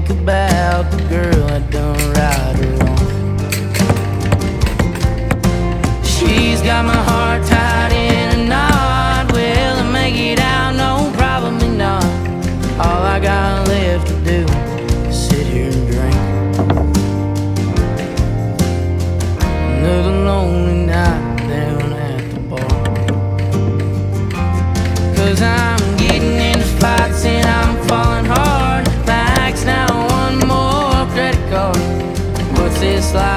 think about the girl I done right or wrong. She's got my heart tied in a knot. Will I make it out? No, probably not. All I got left to do is sit here and drink. Another lonely night down at the bar. 'Cause I'm getting into fights and I'm falling hard. Maxed out one more credit card. What's this like?